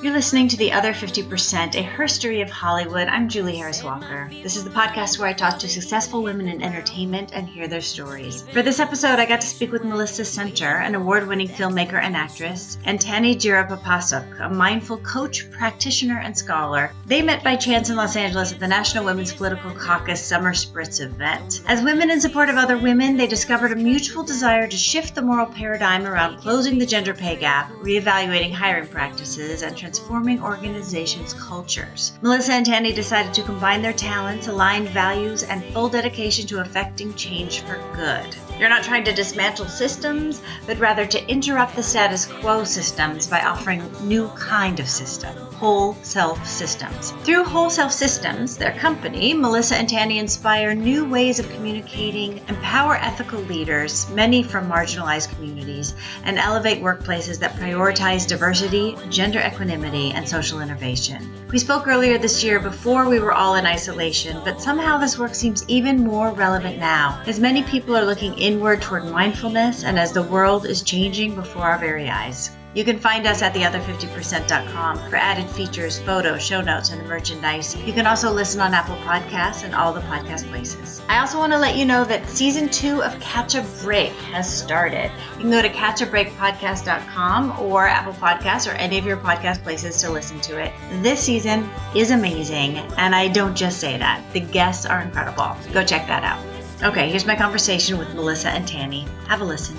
You're listening to The Other 50%, a herstory of Hollywood. I'm Julie Harris Walker. This is the podcast where I talk to successful women in entertainment and hear their stories. For this episode, I got to speak with Melissa Center, an award-winning filmmaker and actress, and Tanny Jiraprapasuke, a mindful coach, practitioner, and scholar. They met by chance in Los Angeles at the National Women's Political Caucus Summer Spritz event. As women in support of other women, they discovered a mutual desire to shift the moral paradigm around closing the gender pay gap, reevaluating hiring practices, and transforming organizations' cultures. Melissa and Tanny decided to combine their talents, aligned values, and full dedication to affecting change for good. You're not trying to dismantle systems, but rather to interrupt the status quo systems by offering new kind of system, whole self systems. Through Whole Self Systems, their company, Melissa and Tanny inspire new ways of communicating, empower ethical leaders, many from marginalized communities, and elevate workplaces that prioritize diversity, gender equanimity, and social innovation. We spoke earlier this year before we were all in isolation, but somehow this work seems even more relevant now, as many people are looking inward toward mindfulness and as the world is changing before our very eyes. You can find us at theother50%.com for added features, photos, show notes, and merchandise. You can also listen on Apple Podcasts and all the podcast places. I also want to let you know that Season 2 of Catch a Break has started. You can go to catchabreakpodcast.com or Apple Podcasts or any of your podcast places to listen to it. This season is amazing, and I don't just say that. The guests are incredible. Go check that out. Okay, here's my conversation with Melissa and Tanny. Have a listen.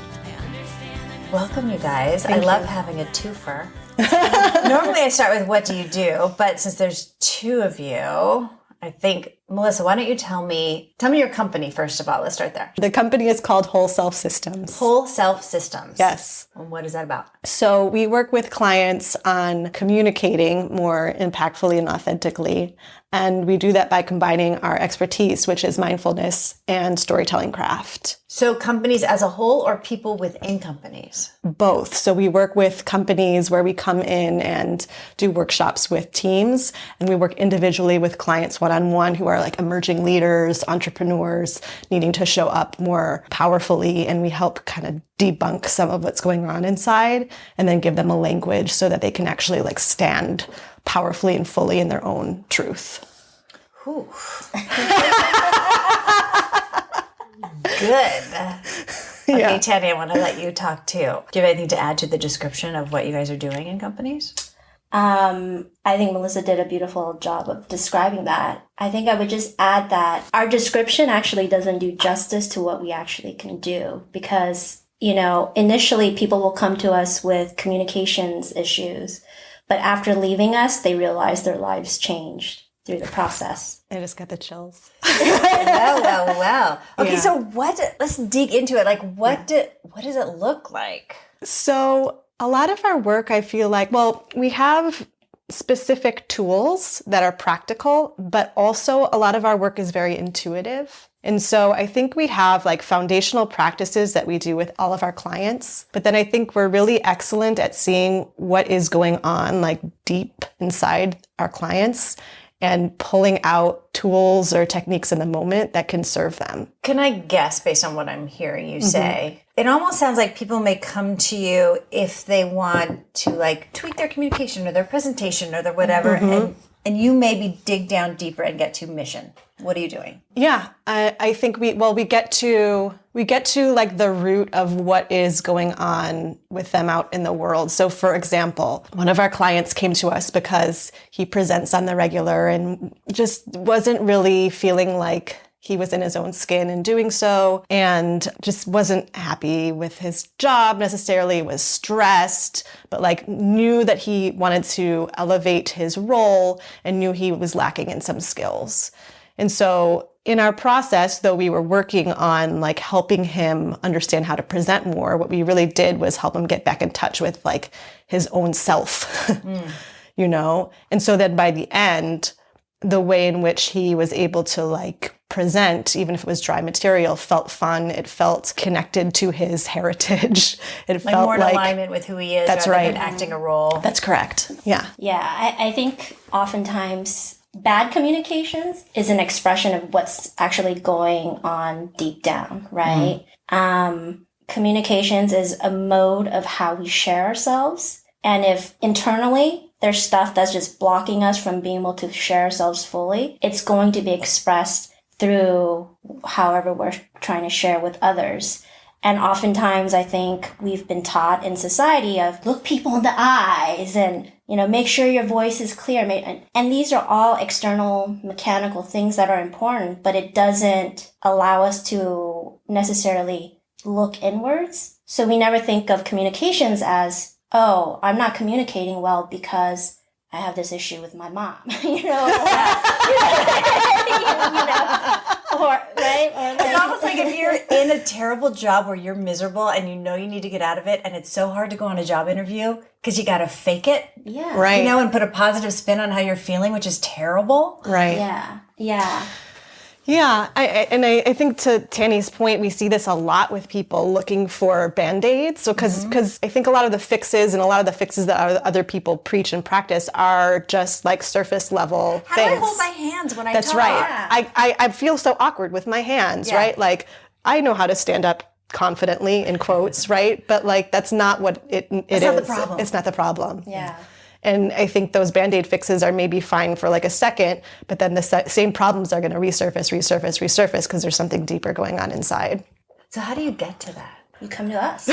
Welcome, you guys. Thank you. Love having a twofer. Normally I start with what do you do, but since there's two of you, I think, Melissa, why don't you tell me your company first of all. Let's start there. The company is called Whole Self Systems. Whole Self Systems. Yes. And what is that about? So we work with clients on communicating more impactfully and authentically. And we do that by combining our expertise, which is mindfulness and storytelling craft. So companies as a whole or people within companies? Both. So we work with companies where we come in and do workshops with teams, and we work individually with clients one-on-one who are like emerging leaders, entrepreneurs, needing to show up more powerfully, and we help kind of debunk some of what's going on inside and then give them a language so that they can actually like stand powerfully and fully in their own truth. Whew. Good. Okay, Yeah. Tanny, I want to let you talk too. Do you have anything to add to the description of what you guys are doing in companies? I think Melissa did a beautiful job of describing that. I think I would just add that our description actually doesn't do justice to what we actually can do because, initially people will come to us with communications issues, but after leaving us, they realize their lives changed through the process. I just got the chills. Well. Okay, Yeah. so let's dig into it. Like, what does it look like? So a lot of our work, I feel like, we have specific tools that are practical, but also a lot of our work is very intuitive. And so I think we have like foundational practices that we do with all of our clients, but then I think we're really excellent at seeing what is going on like deep inside our clients and pulling out tools or techniques in the moment that can serve them. Can I guess, based on what I'm hearing you say, it almost sounds like people may come to you if they want to like tweak their communication or their presentation or their whatever, and you maybe dig down deeper and get to mission. What are you doing? Yeah, I think we get to like the root of what is going on with them out in the world. So for example, one of our clients came to us because he presents on the regular and just wasn't really feeling like he was in his own skin in doing so, and just wasn't happy with his job necessarily, was stressed, but like knew that he wanted to elevate his role and knew he was lacking in some skills. And so in our process, though we were working on like helping him understand how to present more, what we really did was help him get back in touch with like his own self, And so then by the end, the way in which he was able to like present, even if it was dry material, felt fun. It felt connected to his heritage. It like felt more in alignment with who he is. That's rather right. than acting a role. That's correct. Yeah. Yeah, I think oftentimes bad communications is an expression of what's actually going on deep down, right? Communications is a mode of how we share ourselves. And if internally there's stuff that's just blocking us from being able to share ourselves fully, it's going to be expressed through however we're trying to share with others. And oftentimes I think we've been taught in society of look people in the eyes and, make sure your voice is clear. And these are all external mechanical things that are important, but it doesn't allow us to necessarily look inwards. So we never think of communications as, oh, I'm not communicating well because I have this issue with my mom, or right? Or it's almost like if you're in a terrible job where you're miserable and you need to get out of it, and it's so hard to go on a job interview because you got to fake it, right? And put a positive spin on how you're feeling, which is terrible, right? Yeah. I think to Tanny's point, we see this a lot with people looking for Band-Aids. So because I think a lot of the fixes that other people preach and practice are just like surface level How things. do I hold my hands when I That's talk? right. I feel so awkward with my hands, right? Like I know how to stand up confidently in quotes, right? But like that's not what it is. It's not the problem. It's not the problem. Yeah. And I think those Band-Aid fixes are maybe fine for like a second, but then the same problems are going to resurface because there's something deeper going on inside. So how do you get to that? You come to us.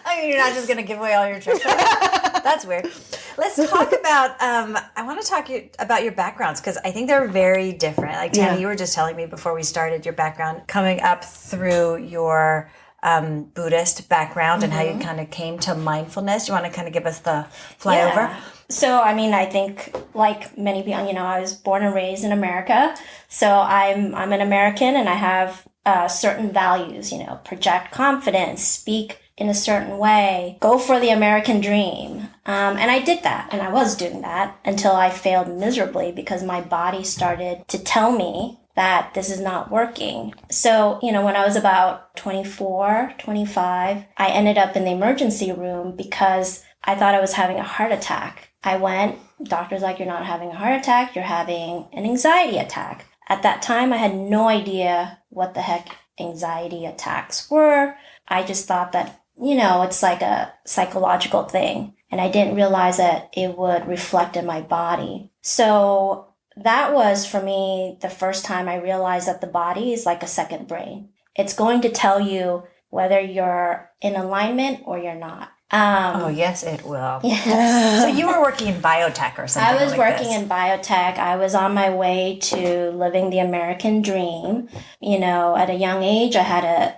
I mean, you're not just going to give away all your tricks. That's weird. Let's talk about, I want to talk about your backgrounds because I think they're very different. Like Tanny, you were just telling me before we started your background coming up through your Buddhist background and how you kind of came to mindfulness. You want to kind of give us the flyover? Yeah. So, I think like many people, I was born and raised in America. So I'm an American and I have certain values, project confidence, speak in a certain way, go for the American dream. And I did that and I was doing that until I failed miserably because my body started to tell me that this is not working. So, when I was about 24, 25, I ended up in the emergency room because I thought I was having a heart attack. I went, doctor's like, you're not having a heart attack, you're having an anxiety attack. At that time, I had no idea what the heck anxiety attacks were. I just thought that, it's like a psychological thing. And I didn't realize that it would reflect in my body. So that was, for me, the first time I realized that the body is like a second brain. It's going to tell you whether you're in alignment or you're not. Oh, yes, it will. Yes. So you were working in biotech or something I was like working this. in biotech. I was on my way to living the American dream. At a young age, I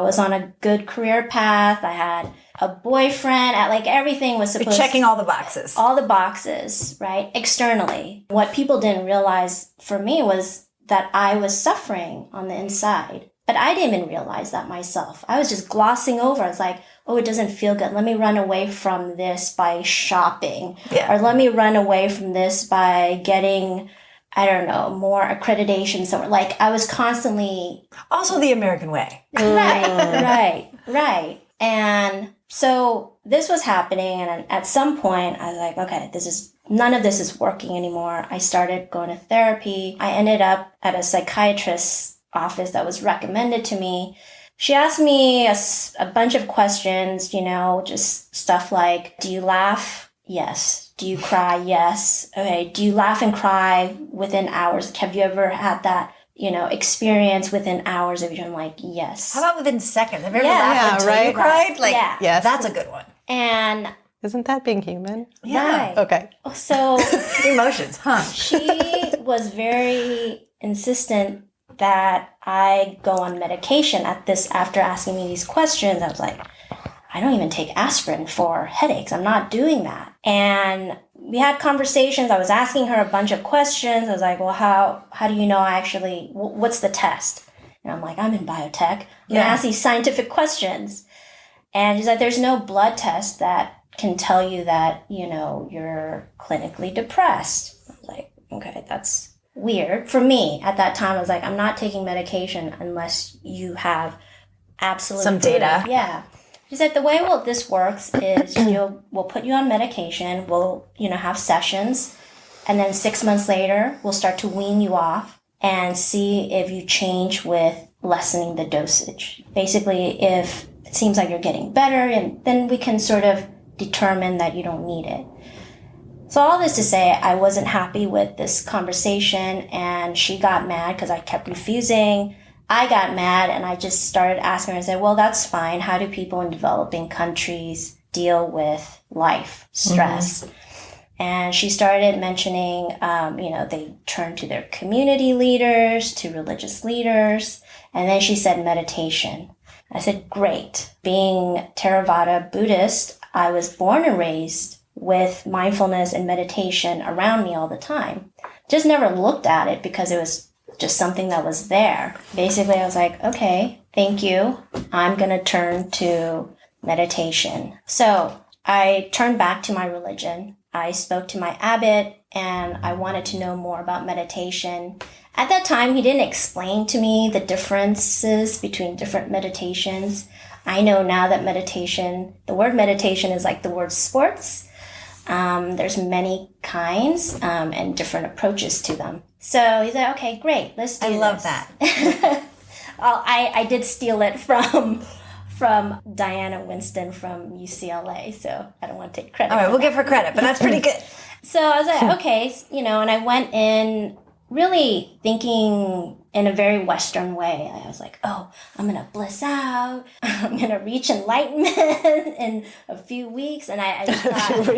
was on a good career path. I had a boyfriend, everything was supposed to... Checking all the boxes. All the boxes, right? Externally. What people didn't realize for me was that I was suffering on the inside. But I didn't even realize that myself. I was just glossing over. It's like, oh, it doesn't feel good. Let me run away from this by shopping. Yeah. Or let me run away from this by getting, I don't know, more accreditation somewhere. Like, I was constantly... Also the American way. Right. And so this was happening. And at some point, I was like, okay, none of this is working anymore. I started going to therapy. I ended up at a psychiatrist's office that was recommended to me. She asked me a bunch of questions, just stuff like, do you laugh? Yes. Do you cry? Yes. Okay. Do you laugh and cry within hours? Have you ever had that, experience within hours of each? I'm like, yes. How about within seconds? Have you ever laughed until you cried? yes. That's a good one. And isn't that being human? Yeah. right. Okay. So Emotions, huh? she was very insistent that I go on medication after asking me these questions. I was like, I don't even take aspirin for headaches. I'm not doing that. And we had conversations. I was asking her a bunch of questions. I was like, well, how do you know what's the test? And I'm like, I'm in biotech. I'm going to ask these scientific questions. And she's like, there's no blood test that can tell you that, you're clinically depressed. I was like, okay, that's weird. For me, at that time, I was like, I'm not taking medication unless you have absolute some data. proof. Yeah. She said, the way this works is we'll put you on medication, we'll, have sessions, and then 6 months later, we'll start to wean you off and see if you change with lessening the dosage. Basically, if it seems like you're getting better, and then we can sort of determine that you don't need it. So all this to say, I wasn't happy with this conversation, and she got mad because I kept refusing. I got mad, and I just started asking her, I said, well, that's fine. How do people in developing countries deal with life, stress? And she started mentioning, they turn to their community leaders, to religious leaders. And then she said meditation. I said, great. Being Theravada Buddhist, I was born and raised with mindfulness and meditation around me all the time. Just never looked at it because it was just something that was there. Basically, I was like, okay, thank you. I'm going to turn to meditation. So I turned back to my religion. I spoke to my abbot, and I wanted to know more about meditation. At that time, he didn't explain to me the differences between different meditations. I know now that meditation, the word meditation is like the word sports. There's many kinds and different approaches to them. So he said, okay, great, let's do this. I love that. Well, I did steal it from Diana Winston from UCLA, so I don't want to take credit. All right, we'll give her credit, but that's pretty good. So I was like, okay, and I went in really thinking in a very Western way. I was like, oh, I'm going to bliss out. I'm going to reach enlightenment in a few weeks. And I just thought, I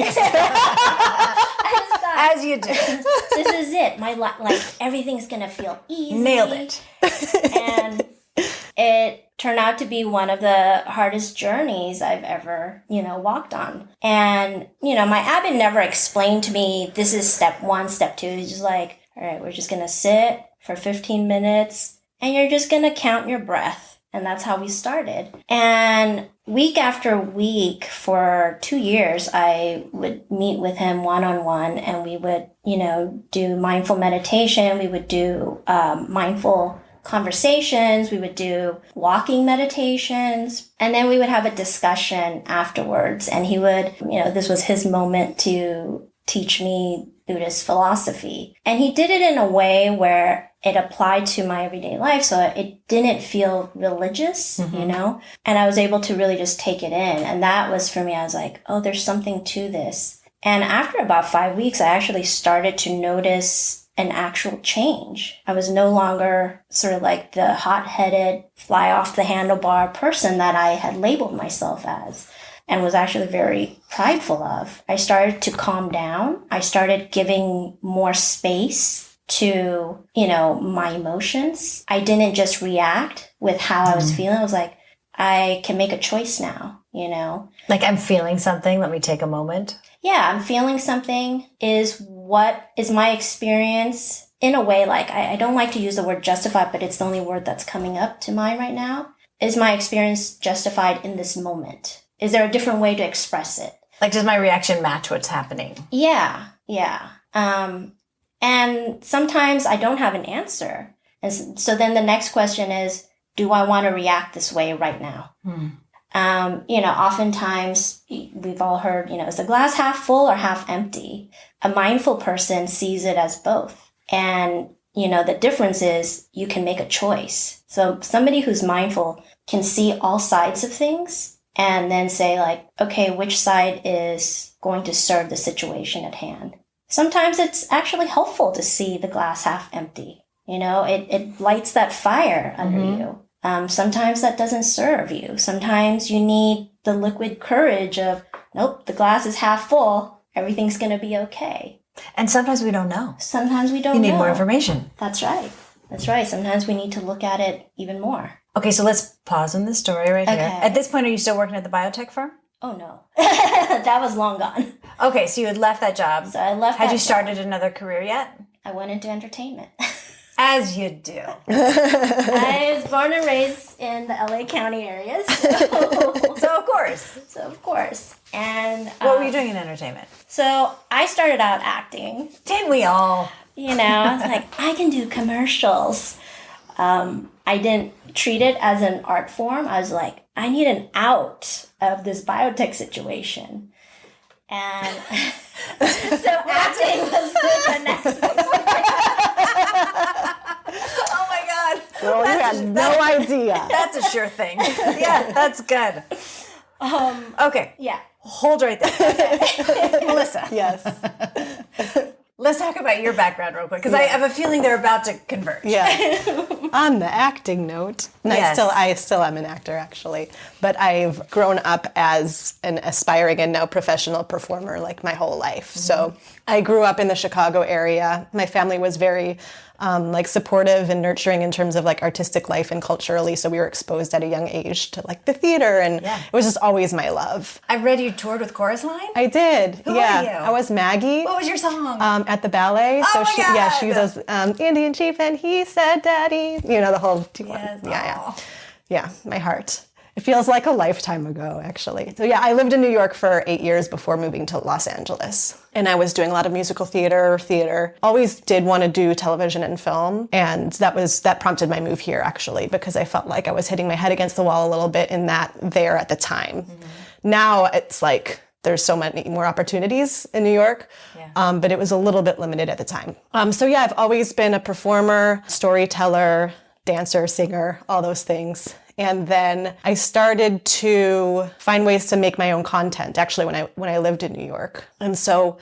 just thought, as you do. This is it. My everything's going to feel easy. Nailed it. And it turned out to be one of the hardest journeys I've ever, walked on. And, my abbot never explained to me, this is step 1, step 2. He's just like, all right, we're just going to sit for 15 minutes and you're just going to count your breath. And that's how we started. And week after week for 2 years, I would meet with him one-on-one, and we would, do mindful meditation. We would do mindful conversations. We would do walking meditations, and then we would have a discussion afterwards. And he would, this was his moment to teach me Buddhist philosophy. And he did it in a way where it applied to my everyday life. So it didn't feel religious, and I was able to really just take it in. And that was for me, I was like, oh, there's something to this. And after about 5 weeks, I actually started to notice an actual change. I was no longer sort of like the hot-headed, fly off the handlebar person that I had labeled myself as, and was actually very prideful of. I started to calm down. I started giving more space to, my emotions. I didn't just react with how I was feeling. I was like, I can make a choice now, Like, I'm feeling something. Let me take a moment. Yeah, I'm feeling something. What is my experience? In a way, like, I don't like to use the word justified, but it's the only word that's coming up to mind right now. Is my experience justified in this moment? Is there a different way to express it? Like, does my reaction match what's happening? Yeah. And sometimes I don't have an answer. And so then the next question is, do I want to react this way right now? Oftentimes we've all heard, is the glass half full or half empty? A mindful person sees it as both. And, the difference is you can make a choice. So somebody who's mindful can see all sides of things and then say like, okay, which side is going to serve the situation at hand? Sometimes it's actually helpful to see the glass half empty. It lights that fire under you. Sometimes that doesn't serve you. Sometimes you need the liquid courage of, nope, the glass is half full. Everything's going to be okay. And sometimes we don't know. Sometimes we don't know. You need more information. That's right. Sometimes we need to look at it even more. Okay, so let's pause on this story right here. At this point, are you still working at the biotech firm? Oh, no. That was long gone. Okay, so you had left that job. So I left. Had you started another career yet? I went into entertainment. As you do. I was born and raised in the LA County area. So of course. And what were you doing in entertainment? So I started out acting. Didn't we all? I was like, I can do commercials. I didn't treat it as an art form. I was like, I need an out of this biotech situation. And so acting was the next thing. Oh my God. Well, you had no idea. That's a sure thing. Yeah, that's good. Okay. Yeah. Hold right there. Melissa. Yes. Let's talk about your background real quick, because I have a feeling they're about to converge. Yeah. On the acting note, and Yes. I still am an actor actually, but I've grown up as an aspiring and now professional performer like my whole life. Mm-hmm. So I grew up in the Chicago area. My family was very like supportive and nurturing in terms of like artistic life and culturally. So we were exposed at a young age to like the theater, and it was just always my love. I read you toured with Chorus Line. I did. Who yeah. were you? I was Maggie. What was your song? At the ballet. Oh my God. She does Indian chief and he said daddy. You know, the whole Yes. Yeah, my heart. It feels like a lifetime ago, actually. So yeah, I lived in New York for 8 years before moving to Los Angeles. And I was doing a lot of musical theater. Always did want to do television and film. And that prompted my move here, actually, because I felt like I was hitting my head against the wall a little bit in that there at the time. Mm-hmm. Now it's like there's so many more opportunities in New York, but it was a little bit limited at the time. So yeah, I've always been a performer, storyteller, dancer, singer, all those things. And then I started to find ways to make my own content, actually, when I lived in New York. And so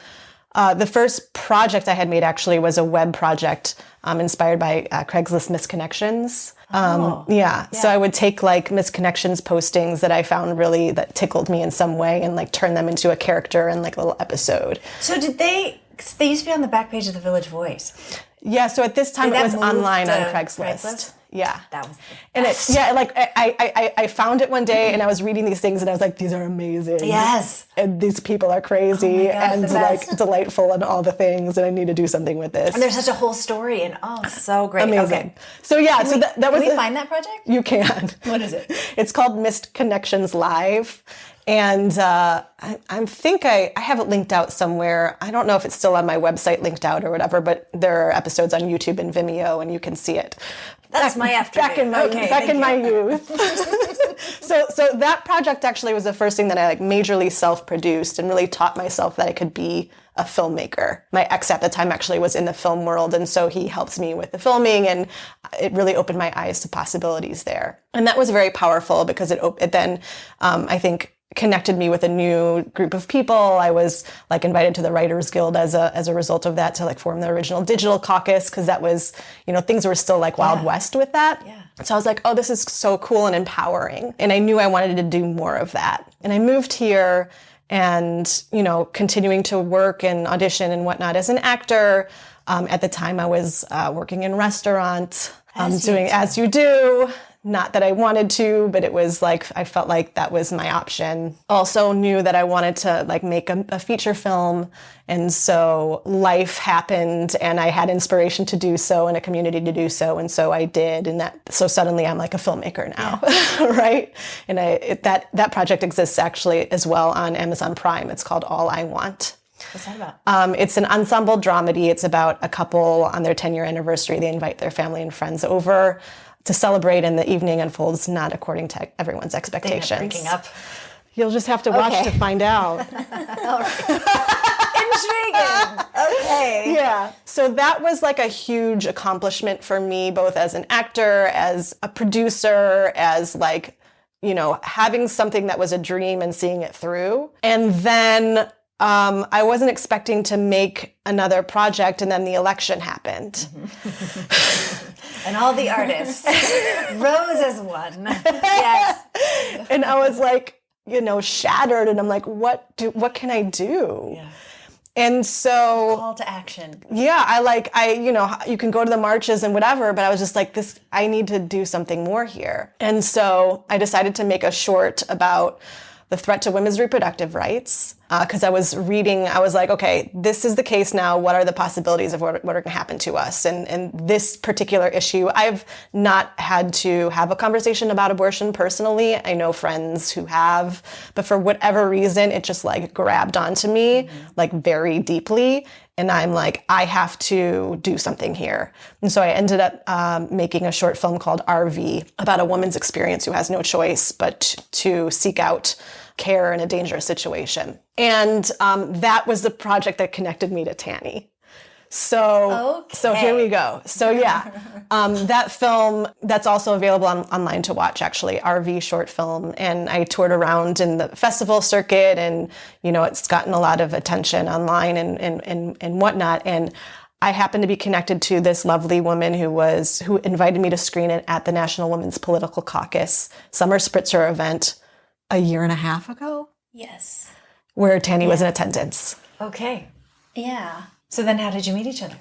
the first project I had made actually was a web project inspired by Craigslist misconnections. So I would take like misconnections postings that I found really that tickled me in some way and like turn them into a character and like a little episode. So they used to be on the back page of the Village Voice. Yeah, so at this time it was online on Craigslist. Yeah. That was and I found it one day and I was reading these things and I was like, these are amazing. Yes. And these people are crazy and the like best. delightful and all the things, and I need to do something with this. And there's such a whole story, and so great. Amazing. Okay. So yeah, that was Can we find that project? You can. What is it? It's called Missed Connections Live. And I have it linked out somewhere. I don't know if it's still on my website linked out or whatever, but there are episodes on YouTube and Vimeo and you can see it. That's my afternoon. Back in my youth. So that project actually was the first thing that I like majorly self-produced and really taught myself that I could be a filmmaker. My ex at the time actually was in the film world, and so he helped me with the filming, and it really opened my eyes to possibilities there. And that was very powerful because it then, I think, connected me with a new group of people. I was like invited to the Writers Guild as a result of that to like form the original digital Caucus, because that was, things were still like Wild West with that. Yeah. So I was like, oh, this is so cool and empowering. And I knew I wanted to do more of that. And I moved here and, continuing to work and audition and whatnot as an actor. At the time I was working in restaurants, doing as you do. Not that I wanted to, but it was like, I felt like that was my option. Also knew that I wanted to like make a feature film. And so life happened and I had inspiration to do so and a community to do so. And so I did. And so suddenly I'm like a filmmaker now, right? And that project exists actually as well on Amazon Prime. It's called All I Want. What's that about? It's an ensemble dramedy. It's about a couple on their 10-year anniversary. They invite their family and friends over to celebrate, and the evening unfolds not according to everyone's expectations. They end up breaking up. You'll just have to watch to find out. All right. Intriguing. Okay. Yeah. So that was like a huge accomplishment for me, both as an actor, as a producer, as like, having something that was a dream and seeing it through. And then I wasn't expecting to make another project, and then the election happened. And all the artists rose as one. Yes. And I was like, shattered, and I'm like, what can I do? Yeah. And so call to action. Yeah, you can go to the marches and whatever, but I was just like, I need to do something more here. And so I decided to make a short about the threat to women's reproductive rights, because I was like, okay, this is the case now. What are the possibilities of what are going to happen to us? And this particular issue, I've not had to have a conversation about abortion personally. I know friends who have, but for whatever reason, it just like grabbed onto me like very deeply. And I'm like, I have to do something here. And so I ended up making a short film called RV about a woman's experience who has no choice but to seek out care in a dangerous situation. And that was the project that connected me to Tanny. So here we go. So yeah, that film, that's also available online to watch, actually, RV short film. And I toured around in the festival circuit, and, it's gotten a lot of attention online and whatnot. And I happened to be connected to this lovely woman who invited me to screen it at the National Women's Political Caucus Summer Spritzer event a year and a half ago. Yes. Where Tanny was in attendance. Okay. Yeah. So then how did you meet each other?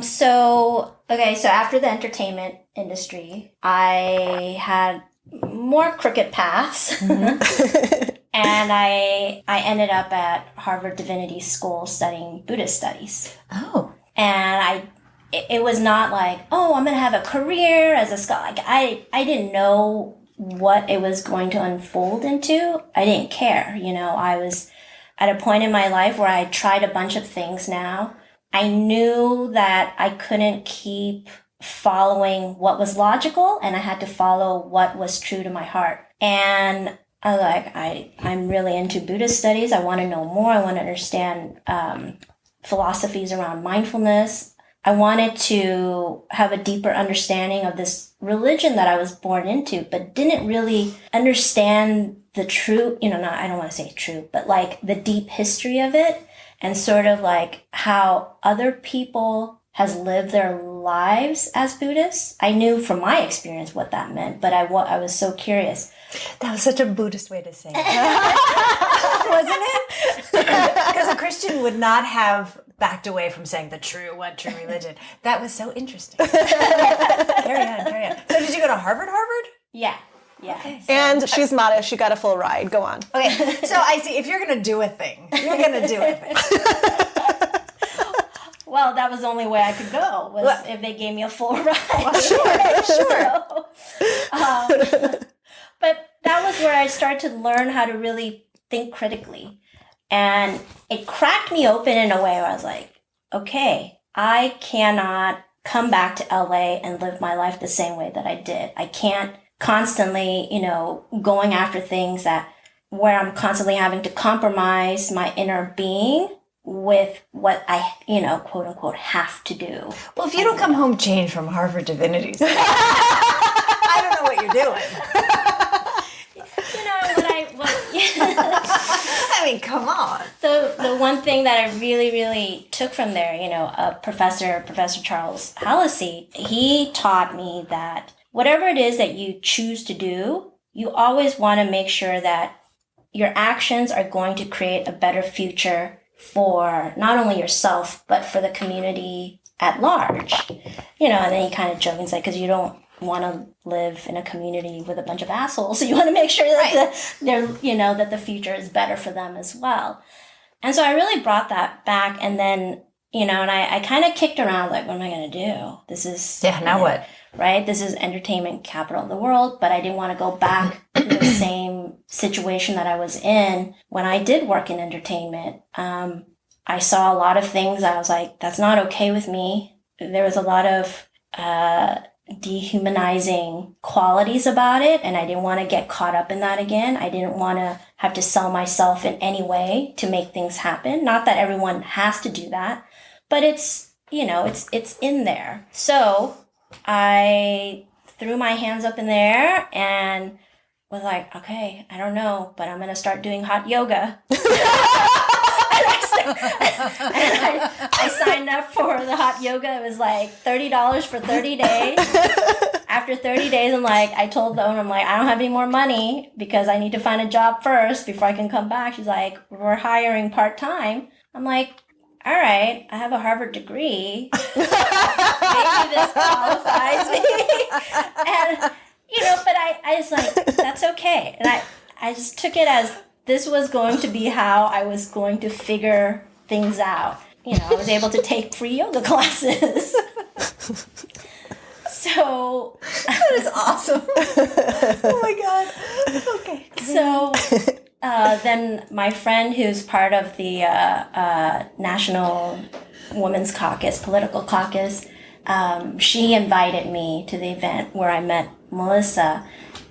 So after the entertainment industry, I had more crooked paths. Mm-hmm. And I ended up at Harvard Divinity School studying Buddhist studies. Oh. And it was not like, I'm going to have a career as a scholar. Like I didn't know what it was going to unfold into. I didn't care. I was at a point in my life where I tried a bunch of things now. I knew that I couldn't keep following what was logical, and I had to follow what was true to my heart. And I'm really into Buddhist studies. I want to know more. I want to understand philosophies around mindfulness. I wanted to have a deeper understanding of this religion that I was born into, but didn't really understand the true, I don't want to say true, but like the deep history of it, and sort of like how other people has lived their lives as Buddhists. I knew from my experience what that meant, but I was so curious. That was such a Buddhist way to say it. Wasn't it? Because a Christian would not have backed away from saying the true religion. That was so interesting. Carry on. So did you go to Harvard? Yeah. Okay, so. And she's modest. She got a full ride. Go on. Okay, so I see. If you're going to do a thing, you're going to do a thing. Well, that was the only way I could go, was if they gave me a full ride. Well, sure. So, but that was where I started to learn how to really think critically. And it cracked me open in a way where I was like, okay, I cannot come back to LA and live my life the same way that I did. I can't constantly, going after things where I'm constantly having to compromise my inner being with what I, quote unquote, have to do. Well, if you don't come home changed from Harvard Divinity, I don't know what you're doing. I mean, come on. The one thing that I really, really took from there, Professor Charles Hallisey, he taught me that whatever it is that you choose to do, you always want to make sure that your actions are going to create a better future for not only yourself, but for the community at large. And then he kind of joked and said, because you don't want to live in a community with a bunch of assholes. So you want to make sure that that the future is better for them as well. And so I really brought that back. And then, and I kind of kicked around, like, what am I going to do? This is... Yeah, now what? Right? This is entertainment capital of the world, but I didn't want to go back to the same situation that I was in when I did work in entertainment. I saw a lot of things. I was like, that's not okay with me. There was a lot of dehumanizing qualities about it, and I didn't want to get caught up in that again. I didn't want to have to sell myself in any way to make things happen. Not that everyone has to do that, but it's in there. So I threw my hands up in the air and was like, okay, I don't know, but I'm going to start doing hot yoga. I signed up for the hot yoga. It was like $30 for 30 days. After 30 days, I told the owner, I don't have any more money because I need to find a job first before I can come back. She's like, we're hiring part-time. I'm like, all right, I have a Harvard degree. Maybe this qualifies me. And, but I was like, that's okay. And I just took it as this was going to be how I was going to figure things out. I was able to take free yoga classes. So that is awesome. Oh my God. Okay. So then my friend who's part of the National Women's Caucus, Political Caucus, she invited me to the event where I met Melissa.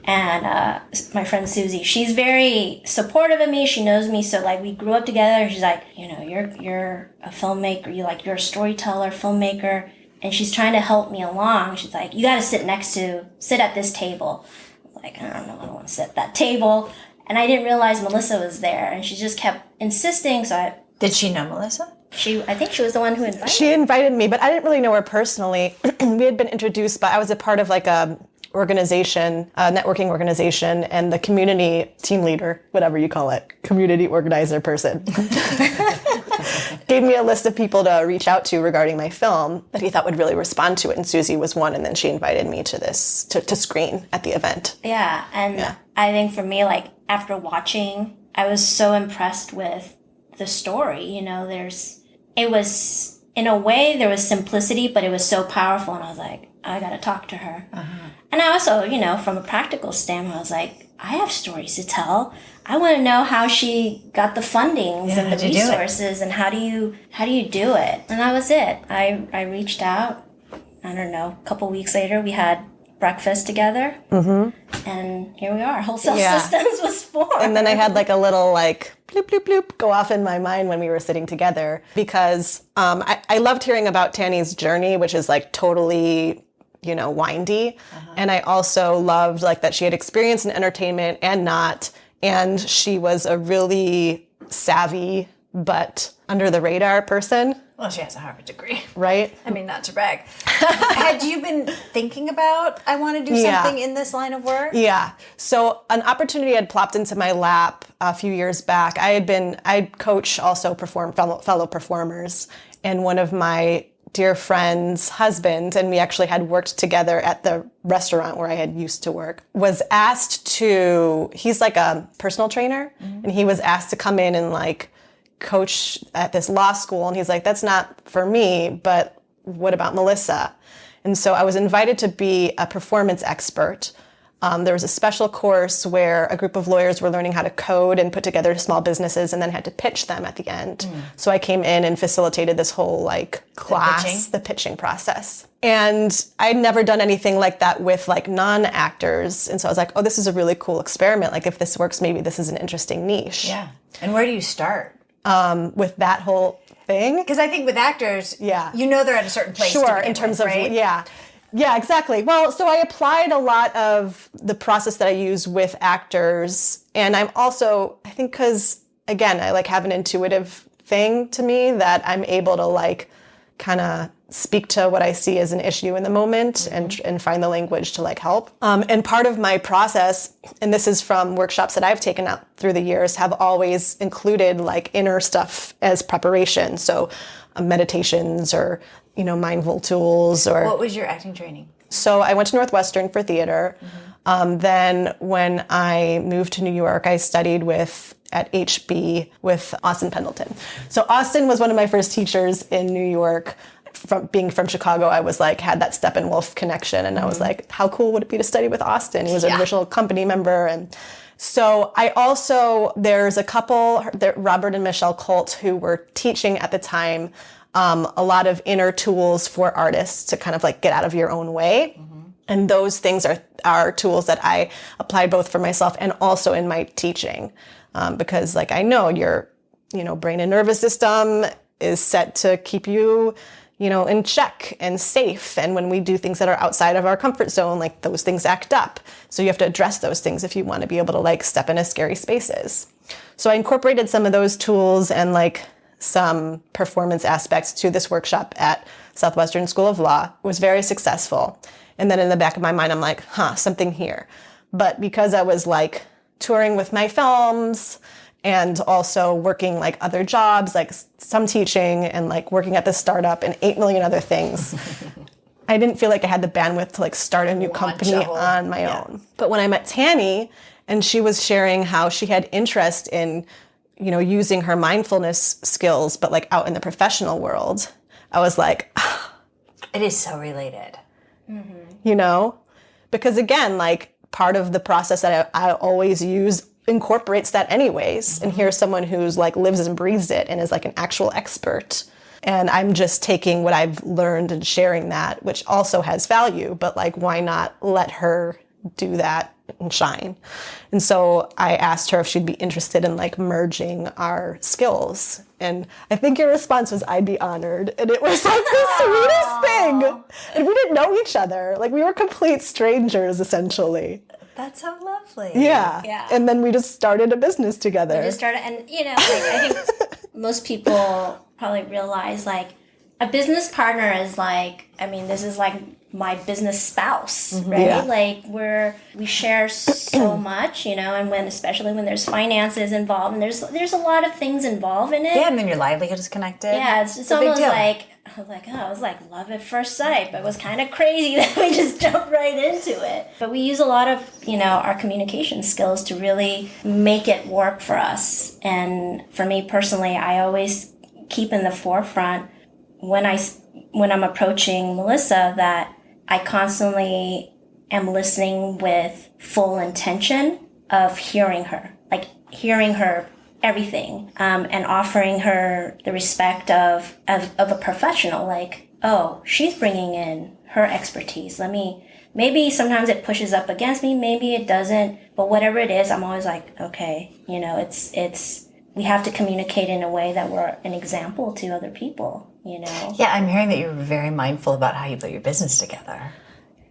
And my friend Susie, she's very supportive of me. She knows me, so like we grew up together. She's like, you know, you're a filmmaker. You're a storyteller, filmmaker, and she's trying to help me along. She's like, you got to sit at this table. I'm like, I don't know, I don't want to sit at that table. And I didn't realize Melissa was there, and she just kept insisting. So Did she know Melissa? I think she was the one who invited. She invited me, but I didn't really know her personally. We had been introduced, but I was a part of like a organization, a networking organization, and the community team leader, whatever you call it, community organizer person, gave me a list of people to reach out to regarding my film that he thought would really respond to it. And Susie was one. And then she invited me to to screen at the event. Yeah. And I think for me, like after watching, I was so impressed with the story. You know, it was, in a way, there was simplicity, but it was so powerful. And I was like, I got to talk to her. Uh-huh. And I also, you know, from a practical standpoint, I was like, I have stories to tell. I want to know how she got the fundings and the resources and how do you do it? And that was it. I reached out. I don't know. A couple weeks later, we had breakfast together, and here we are. Whole Self Systems was formed. And then I had like a little like bloop bloop bloop go off in my mind when we were sitting together because I loved hearing about Tanny's journey, which is like totally, you know, windy. And I also loved like that she had experience in entertainment and not, and she was a really savvy but under the radar person. Well, she has a Harvard degree. Right? I mean, not to brag. Had you been thinking about, I want to do something in this line of work? Yeah. So an opportunity had plopped into my lap a few years back. I'd coach also fellow performers, and one of my dear friend's husband, and we actually had worked together at the restaurant where I had used to work, was asked to, he's like a personal trainer, and he was asked to come in and like coach at this law school. And he's like, that's not for me, but what about Melissa? And so I was invited to be a performance expert. There was a special course where a group of lawyers were learning how to code and put together small businesses and then had to pitch them at the end. So I came in and facilitated this whole like class, the pitching process. And I'd never done anything like that with like non-actors. And so I was like, oh, this is a really cool experiment. Like if this works, maybe this is an interesting niche. Yeah. And where do you start? With that whole thing. Because I think with actors, you know they're at a certain place. Sure, in terms of, right? Yeah, exactly. Well, so I applied a lot of the process that I use with actors. And I'm also, I think because, again, I like have an intuitive thing to me that I'm able to like kind of speak to what I see as an issue in the moment and find the language to like help. And part of my process, and this is from workshops that I've taken out through the years, have always included like inner stuff as preparation. So meditations or, you know, mindful tools or... What was your acting training? So I went to Northwestern for theater. Then when I moved to New York, I studied at HB with Austin Pendleton. So Austin was one of my first teachers in New York. From being from Chicago, I was like, had that Steppenwolf connection. And I was like, how cool would it be to study with Austin? He was an original company member. And so I also, there's a couple, Robert and Michelle Colt, who were teaching at the time, a lot of inner tools for artists to kind of like get out of your own way. And those things are tools that I apply both for myself and also in my teaching. Because like I know your, you know, brain and nervous system is set to keep you, you know, in check and safe. And when we do things that are outside of our comfort zone, like those things act up. So you have to address those things if you want to be able to like step into scary spaces. So I incorporated some of those tools and like some performance aspects to this workshop at Southwestern School of Law. It was very successful. And then in the back of my mind, I'm like, something here. But because I was like touring with my films and also working like other jobs, like some teaching and like working at the startup and 8 million other things, I didn't feel like I had the bandwidth to like start a new company on my own. But when I met Tanny and she was sharing how she had interest in, you know, using her mindfulness skills, but like out in the professional world, I was like, it is so related. You know, because again, like part of the process that I always use incorporates that anyways. And here's someone who's like lives and breathes it and is like an actual expert. And I'm just taking what I've learned and sharing that, which also has value, but like, why not let her do that and shine. And so I asked her if she'd be interested in like merging our skills. And I think your response was, I'd be honored. And it was like the sweetest thing. And we didn't know each other. Like we were complete strangers, essentially. That's so lovely. Yeah. And then we just started a business together. We just started, and like, I think most people probably realize like a business partner is like, this is like my business spouse, right? Yeah. Like we share so much, and especially when there's finances involved, and there's a lot of things involved in it. Yeah, and then your livelihood is connected. Yeah, it's almost like it was like love at first sight, but it was kind of crazy that we just jumped right into it. But we use a lot of our communication skills to really make it work for us. And for me personally, I always keep in the forefront when I'm approaching Melissa that I constantly am listening with full intention of hearing her everything, and offering her the respect of a professional. Like, oh, she's bringing in her expertise. Maybe sometimes it pushes up against me, maybe it doesn't, but whatever it is, I'm always like, okay, we have to communicate in a way that we're an example to other people. Yeah, I'm hearing that you're very mindful about how you put your business together.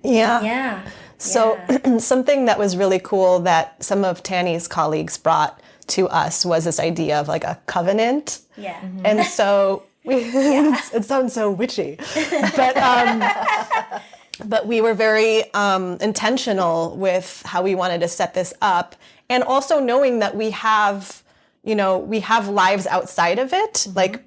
Yeah. So something that was really cool that some of Tanny's colleagues brought to us was this idea of like a covenant. Yeah. Mm-hmm. And so it sounds so witchy, but we were very intentional with how we wanted to set this up, and also knowing that we have lives outside of it, like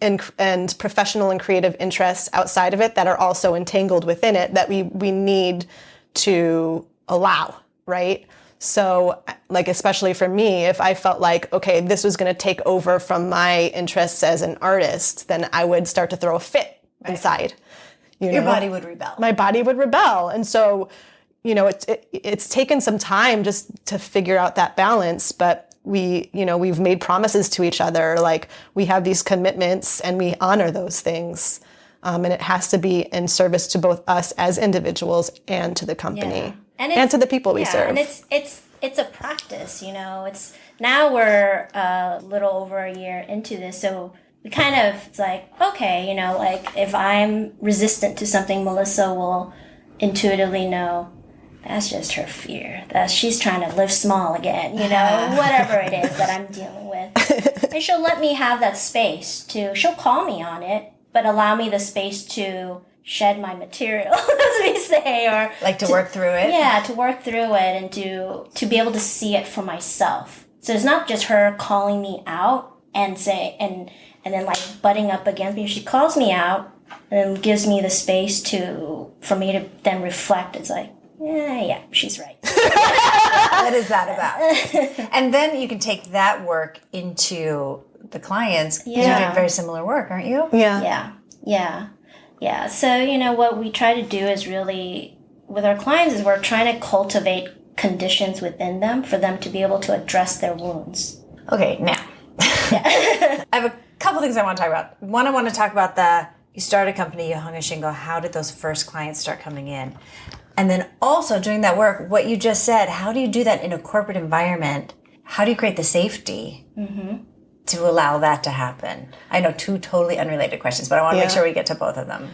and professional and creative interests outside of it that are also entangled within it that we need to allow, right? So like, especially for me, if I felt like, okay, this was going to take over from my interests as an artist, then I would start to throw a fit inside. Your body would rebel. My body would rebel. And so, it's taken some time just to figure out that balance, but we've made promises to each other, like we have these commitments and we honor those things. And it has to be in service to both us as individuals and to the company and to the people we serve. And it's a practice, it's now we're a little over a year into this. So we kind of, it's like, okay, like if I'm resistant to something, Melissa will intuitively know that's just her fear. That she's trying to live small again, whatever it is that I'm dealing with. And she'll let me have that space she'll call me on it, but allow me the space to shed my material, as we say, or like to work through it. Yeah, to work through it and to be able to see it for myself. So it's not just her calling me out and and then like butting up against me. She calls me out and then gives me the space for me to then reflect. It's like, yeah, she's right. What is that about? And then you can take that work into the clients because you're doing very similar work, aren't you? Yeah. So, what we try to do is really, with our clients, is we're trying to cultivate conditions within them for them to be able to address their wounds. Okay, now, I have a couple things I want to talk about. One, I want to talk about you started a company, you hung a shingle. How did those first clients start coming in? And then also doing that work, what you just said, how do you do that in a corporate environment? How do you create the safety to allow that to happen? I know two totally unrelated questions, but I want to make sure we get to both of them.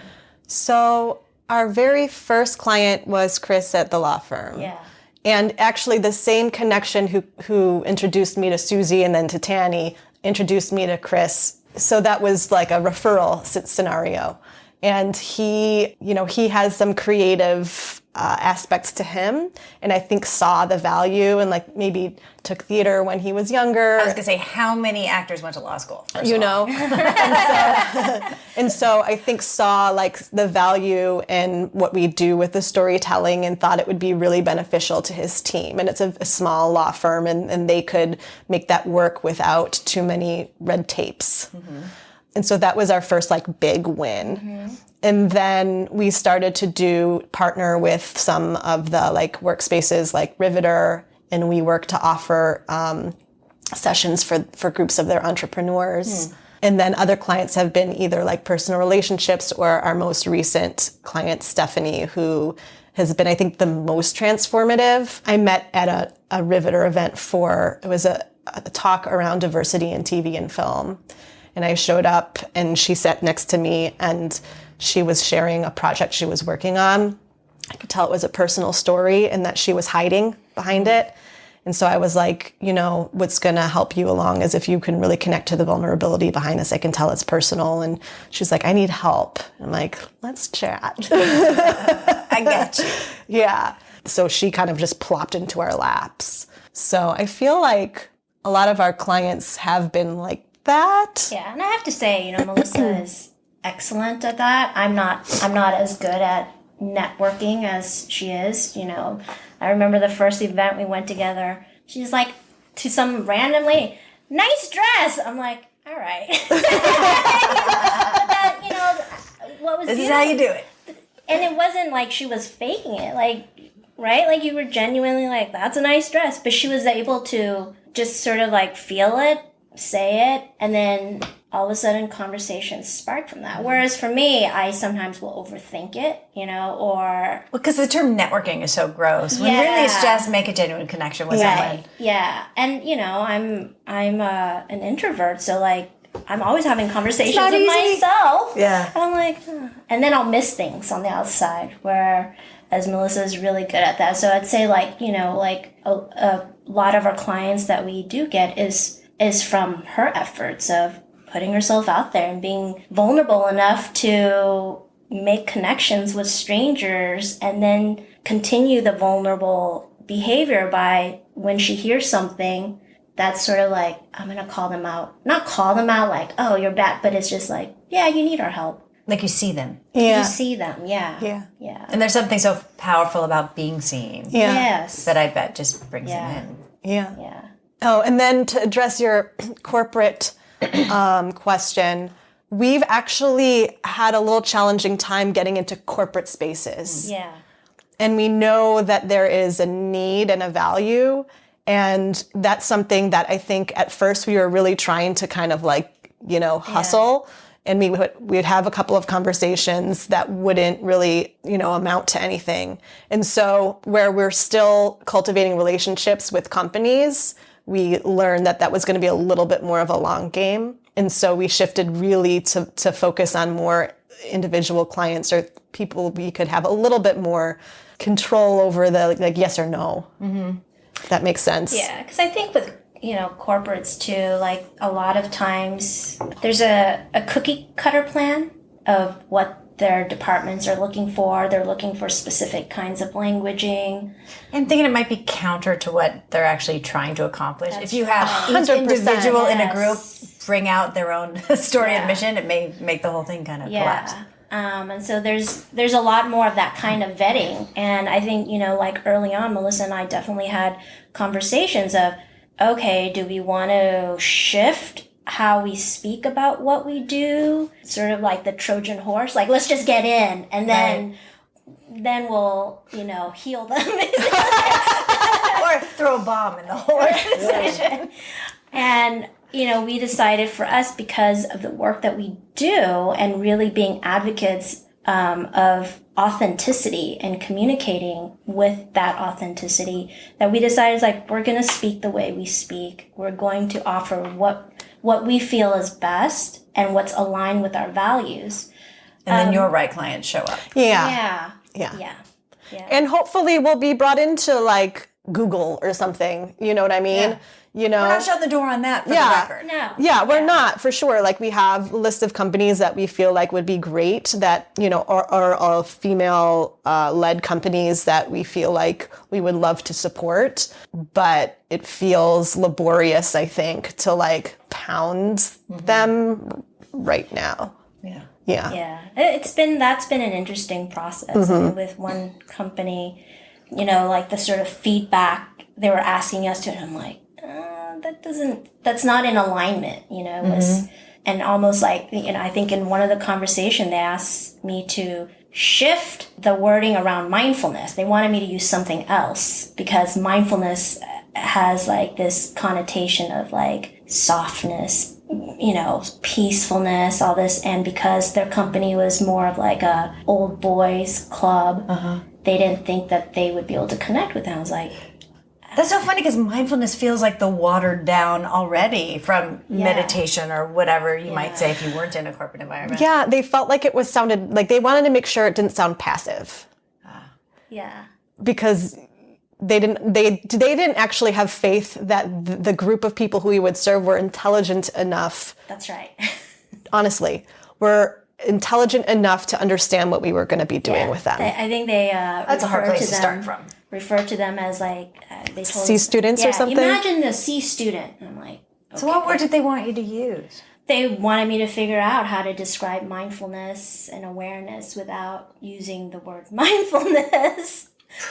So our very first client was Chris at the law firm. Yeah. And actually the same connection who introduced me to Susie and then to Tanny introduced me to Chris. So that was like a referral scenario. And he has some creative aspects to him, and I think saw the value and like maybe took theater when he was younger. I was gonna say, how many actors went to law school? And so I think saw like the value in what we do with the storytelling and thought it would be really beneficial to his team. And it's a small law firm, and they could make that work without too many red tapes. Mm-hmm. And so that was our first like big win. Mm-hmm. And then we started to partner with some of the like workspaces like Riveter, and we work to offer sessions for groups of their entrepreneurs. Mm. And then other clients have been either like personal relationships or our most recent client, Stephanie, who has been, I think, the most transformative. I met at a Riveter event it was a talk around diversity in TV and film. And I showed up and she sat next to me and she was sharing a project she was working on. I could tell it was a personal story and that she was hiding behind it. And so I was like, what's going to help you along is if you can really connect to the vulnerability behind this. I can tell it's personal. And she's like, I need help. I'm like, let's chat. I get you. Yeah. So she kind of just plopped into our laps. So I feel like a lot of our clients have been like that. Yeah, and I have to say, Melissa is excellent at that. I'm not as good at networking as she is. I remember the first event we went together. She's like, to some random lady, nice dress. I'm like, all right. But that, what was This is how you do it. And it wasn't like she was faking it, right? Like you were genuinely like, that's a nice dress. But she was able to just sort of like feel it, say it, and then all of a sudden conversations spark from that. Whereas for me, I sometimes will overthink it, or... Well, because the term networking is so gross. When really it's just make a genuine connection with someone. Yeah. And, I'm an introvert, so like, I'm always having conversations with myself. Yeah. And I'm like, and then I'll miss things on the outside, whereas Melissa is really good at that. So I'd say like, a lot of our clients that we do get is from her efforts of putting herself out there and being vulnerable enough to make connections with strangers and then continue the vulnerable behavior by when she hears something that's sort of like, I'm going to call them out. Not call them out like, oh, you're bad, but it's just like, yeah, you need our help. Like you see them. Yeah. You see them, yeah. Yeah. Yeah. And there's something so powerful about being seen. Yeah. Yes. That I bet just brings them in. Yeah. Yeah. Oh, and then to address your corporate question, we've actually had a little challenging time getting into corporate spaces. Yeah. And we know that there is a need and a value. And that's something that I think at first we were really trying to kind of like, hustle. And we would have a couple of conversations that wouldn't really, amount to anything. And so where we're still cultivating relationships with companies, we learned that was going to be a little bit more of a long game. And so we shifted really to focus on more individual clients or people we could have a little bit more control over the like yes or no. Mm-hmm. If that makes sense. Yeah, because I think with corporates too, like a lot of times there's a cookie cutter plan of what their departments are looking for. They're looking for specific kinds of languaging. I'm thinking it might be counter to what they're actually trying to accomplish. That's if you have each 100%, individual in a group yes. bring out their own story and mission, it may make the whole thing kind of collapse. And so there's a lot more of that kind of vetting. And I think, like early on, Melissa and I definitely had conversations of, okay, do we want to shift how we speak about what we do? Sort of like the Trojan horse, like let's just get in and then we'll, heal them. Or throw a bomb in the whole organization. And, we decided for us, because of the work that we do and really being advocates of authenticity and communicating with that authenticity, that we decided like, we're going to speak the way we speak. We're going to offer what we feel is best and what's aligned with our values. And then your right clients show up. Yeah. And hopefully we'll be brought into like Google or something. You know what I mean? Yeah. We're not shutting the door on that for the record. No. Yeah, we're not, for sure. Like we have a list of companies that we feel like would be great that, are female led companies that we feel like we would love to support. But it feels laborious, I think, to like pound them right now. Yeah. That's been an interesting process. I mean, with one company, like the sort of feedback they were asking us to, and I'm like, that's not in alignment, and almost like, I think in one of the conversation, they asked me to shift the wording around mindfulness. They wanted me to use something else because mindfulness has like this connotation of like softness, peacefulness, all this. And because their company was more of like a old boys club, they didn't think that they would be able to connect with them. I was like, that's so funny because mindfulness feels like the watered down already from meditation or whatever you might say if you weren't in a corporate environment. Yeah, they felt like it sounded like they wanted to make sure it didn't sound passive. yeah. Because they didn't actually have faith that the group of people who we would serve were intelligent enough. That's right. Honestly, were intelligent enough to understand what we were going to be doing with them. I think they that's a hard place to start from. Refer to them as like they told C students or something. Imagine a C student. I'm like, okay. So what word did they want you to use? They wanted me to figure out how to describe mindfulness and awareness without using the word mindfulness.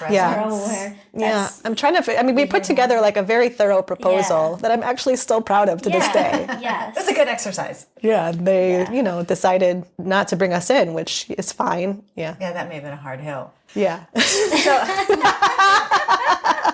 Yeah. Aware. Yeah. I'm trying to, we put together like a very thorough proposal that I'm actually still proud of to this day. Yes. That's a good exercise. Yeah. They, decided not to bring us in, which is fine. Yeah. Yeah, that may have been a hard hill. Yeah.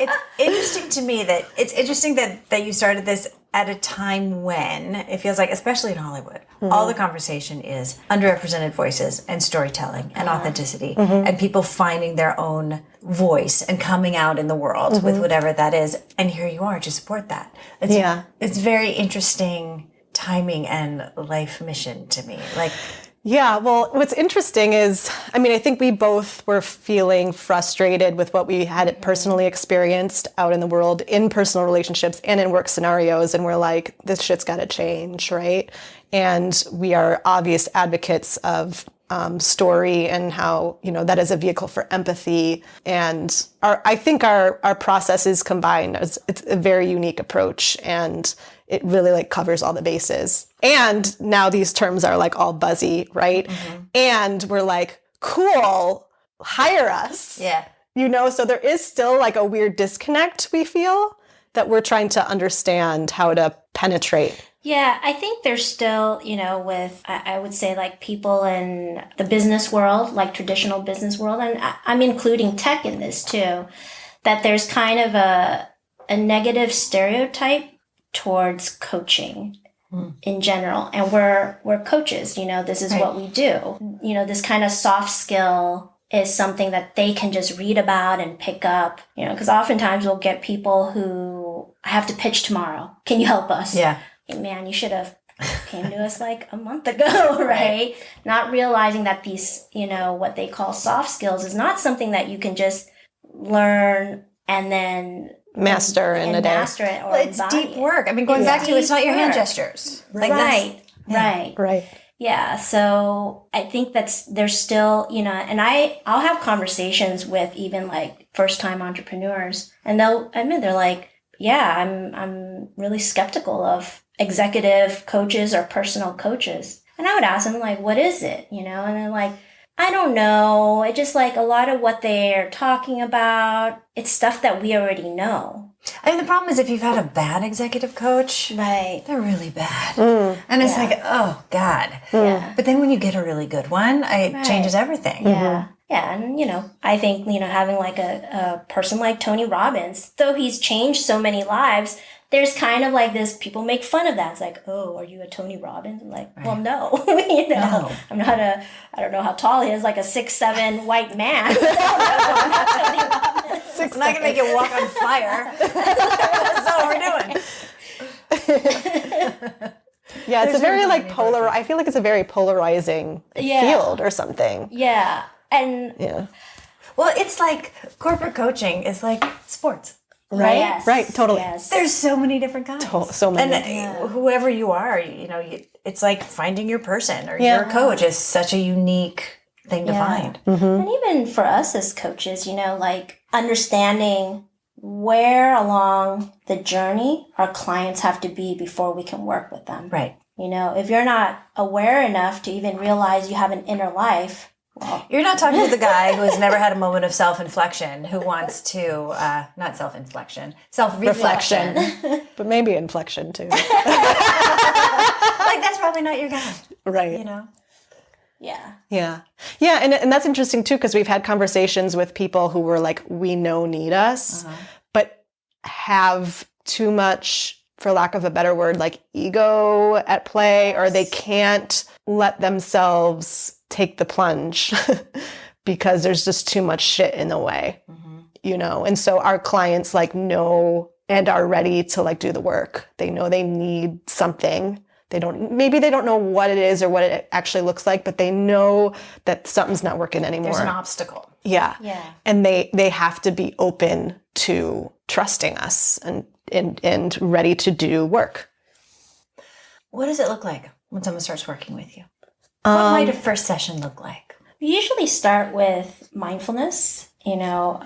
It's interesting to me that you started this at a time when it feels like, especially in Hollywood, all the conversation is underrepresented voices and storytelling and authenticity and people finding their own voice and coming out in the world with whatever that is. And here you are to support that. It's very interesting timing and life mission to me. Like, yeah, well, what's interesting is, I think we both were feeling frustrated with what we had personally experienced out in the world, in personal relationships and in work scenarios. And we're like, this shit's got to change, right? And we are obvious advocates of story and how, that is a vehicle for empathy. And I think our processes combined, it's a very unique approach. And it really covers all the bases. And now these terms are all buzzy, right? And we're like, cool, hire us. yeah. So there is still a weird disconnect, we feel, that we're trying to understand how to penetrate. Yeah, I think there's still, with, I would say people in the business world, traditional business world, and I'm including tech in this too, that there's kind of a negative stereotype towards coaching in general. And we're coaches, this is what we do. This kind of soft skill is something that they can just read about and pick up, because oftentimes we'll get people who have to pitch tomorrow. Can you help us? Yeah. Hey, man, you should have came to us a month ago, right? Not realizing that these, what they call soft skills is not something that you can just learn and then master in a day. Master it or it's deep work. Going back to it's not your hand gestures. Right. Yeah. So I think there's still, and I'll have conversations with even first time entrepreneurs and they'll admit they're like, yeah, I'm really skeptical of executive coaches or personal coaches. And I would ask them what is it? And they're I don't know. It just a lot of what they're talking about, it's stuff that we already know. The problem is if you've had a bad executive coach, right, they're really bad. And it's oh God. Yeah. But then when you get a really good one, it changes everything. Yeah. Yeah. And, I think, having a person like Tony Robbins, though he's changed so many lives, there's kind of this, people make fun of that. It's oh, are you a Tony Robbins? I'm well, no. No. I'm not I don't know how tall he is, a 6'7" white man. I'm not Tony Robbins. It's not going to make you walk on fire. That's all we're doing. Yeah, it's a very polar. I feel like it's a very polarizing field or something. Yeah. And well, it's corporate coaching is sports. Right. Yes. Right. Totally. Yes. There's so many different kinds. So many. And whoever you are, it's finding your person or your coach is such a unique thing to find. And even for us as coaches, understanding where along the journey our clients have to be before we can work with them. Right. If you're not aware enough to even realize you have an inner life, well, you're not talking to the guy who has never had a moment of self-inflection, who wants to, not self-inflection, self-reflection. But maybe inflection too. That's probably not your guy. Right. Yeah. Yeah. Yeah. And that's interesting too, because we've had conversations with people who were we know need us, but have too much, for lack of a better word, ego at play, or they can't let themselves take the plunge because there's just too much shit in the way, you know? And so our clients like know and are ready to like do the work. They know they need something. Maybe they don't know what it is or what it actually looks like, but they know that something's not working anymore. There's an obstacle. Yeah. Yeah. And they have to be open to trusting us and ready to do work. What does it look like when someone starts working with you? What might a first session look like? We usually start with mindfulness. You know,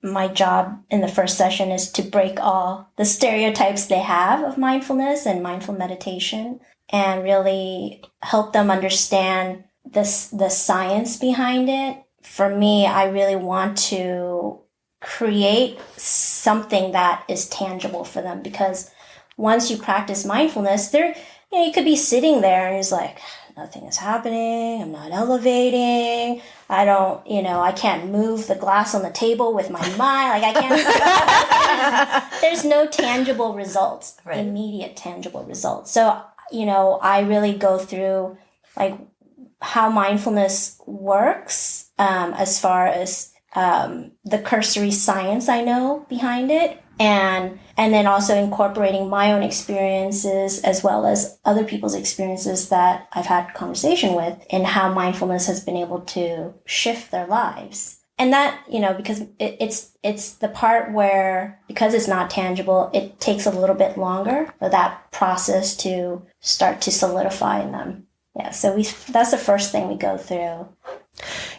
my job in the first session is to break all the stereotypes they have of mindfulness and mindful meditation and really help them understand the science behind it. For me, I really want to create something that is tangible for them, because once you practice mindfulness, you could be sitting there and it's like, nothing is happening. I'm not elevating. I can't move the glass on the table with my mind. Like I can't, there's no tangible results, right. Immediate tangible results. So, I really go through like how mindfulness works, as far as, the cursory science I know behind it. And then also incorporating my own experiences as well as other people's experiences that I've had conversation with, and how mindfulness has been able to shift their lives. And that, because it's the part where, because it's not tangible, it takes a little bit longer for that process to start to solidify in them. Yeah, so that's the first thing we go through.